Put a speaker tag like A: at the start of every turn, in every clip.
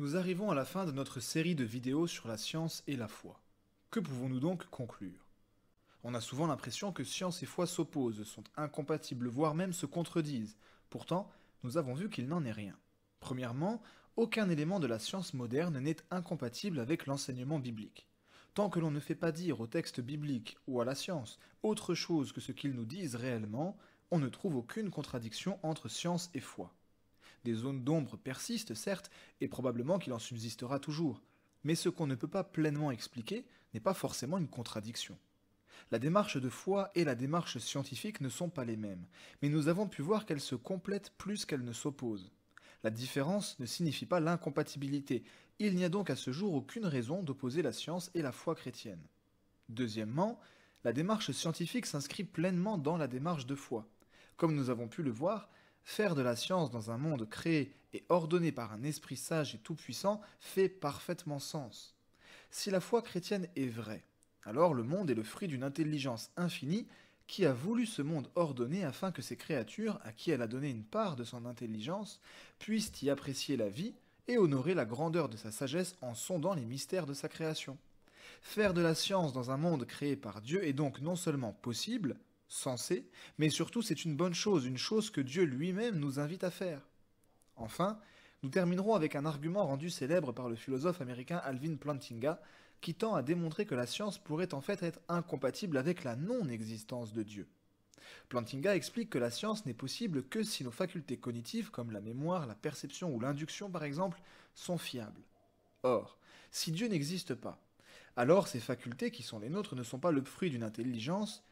A: Nous arrivons à la fin de notre série de vidéos sur la science et la foi. Que pouvons-nous donc conclure? On a souvent l'impression que science et foi s'opposent, sont incompatibles, voire même se contredisent. Pourtant, nous avons vu qu'il n'en est rien. Premièrement, aucun élément de la science moderne n'est incompatible avec l'enseignement biblique. Tant que l'on ne fait pas dire au texte biblique ou à la science autre chose que ce qu'ils nous disent réellement, on ne trouve aucune contradiction entre science et foi. Des zones d'ombre persistent, certes, et probablement qu'il en subsistera toujours. Mais ce qu'on ne peut pas pleinement expliquer n'est pas forcément une contradiction. La démarche de foi et la démarche scientifique ne sont pas les mêmes, mais nous avons pu voir qu'elles se complètent plus qu'elles ne s'opposent. La différence ne signifie pas l'incompatibilité. Il n'y a donc à ce jour aucune raison d'opposer la science et la foi chrétienne. Deuxièmement, la démarche scientifique s'inscrit pleinement dans la démarche de foi. Comme nous avons pu le voir, faire de la science dans un monde créé et ordonné par un esprit sage et tout-puissant fait parfaitement sens. Si la foi chrétienne est vraie, alors le monde est le fruit d'une intelligence infinie qui a voulu ce monde ordonné afin que ces créatures, à qui elle a donné une part de son intelligence, puissent y apprécier la vie et honorer la grandeur de sa sagesse en sondant les mystères de sa création. Faire de la science dans un monde créé par Dieu est donc non seulement possible, sensé, mais surtout c'est une bonne chose, une chose que Dieu lui-même nous invite à faire. Enfin, nous terminerons avec un argument rendu célèbre par le philosophe américain Alvin Plantinga, qui tend à démontrer que la science pourrait en fait être incompatible avec la non-existence de Dieu. Plantinga explique que la science n'est possible que si nos facultés cognitives, comme la mémoire, la perception ou l'induction par exemple, sont fiables. Or, si Dieu n'existe pas, alors ces facultés qui sont les nôtres ne sont pas le fruit d'une intelligence,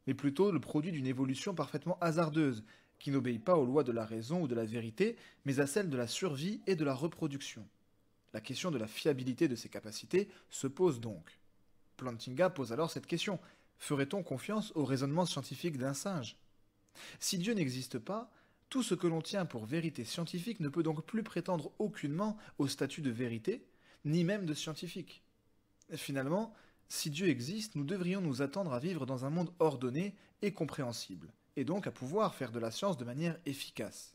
A: mais plutôt le produit d'une évolution parfaitement hasardeuse, qui n'obéit pas aux lois de la raison ou de la vérité, mais à celles de la survie et de la reproduction. La question de la fiabilité de ces capacités se pose donc. Plantinga pose alors cette question: ferait-on confiance au raisonnement scientifique d'un singe? Si Dieu n'existe pas, tout ce que l'on tient pour vérité scientifique ne peut donc plus prétendre aucunement au statut de vérité, ni même de scientifique. Finalement, si Dieu existe, nous devrions nous attendre à vivre dans un monde ordonné et compréhensible, et donc à pouvoir faire de la science de manière efficace.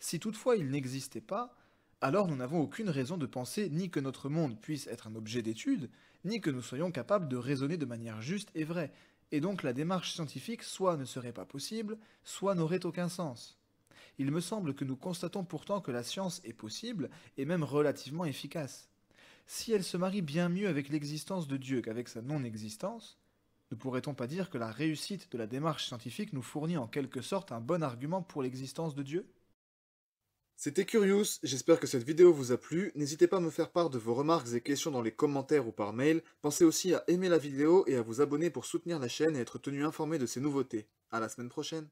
A: Si toutefois il n'existait pas, alors nous n'avons aucune raison de penser ni que notre monde puisse être un objet d'étude, ni que nous soyons capables de raisonner de manière juste et vraie, et donc la démarche scientifique soit ne serait pas possible, soit n'aurait aucun sens. Il me semble que nous constatons pourtant que la science est possible, et même relativement efficace. Si elle se marie bien mieux avec l'existence de Dieu qu'avec sa non-existence, ne pourrait-on pas dire que la réussite de la démarche scientifique nous fournit en quelque sorte un bon argument pour l'existence de Dieu?
B: C'était Curious, j'espère que cette vidéo vous a plu, n'hésitez pas à me faire part de vos remarques et questions dans les commentaires ou par mail, pensez aussi à aimer la vidéo et à vous abonner pour soutenir la chaîne et être tenu informé de ses nouveautés. À la semaine prochaine.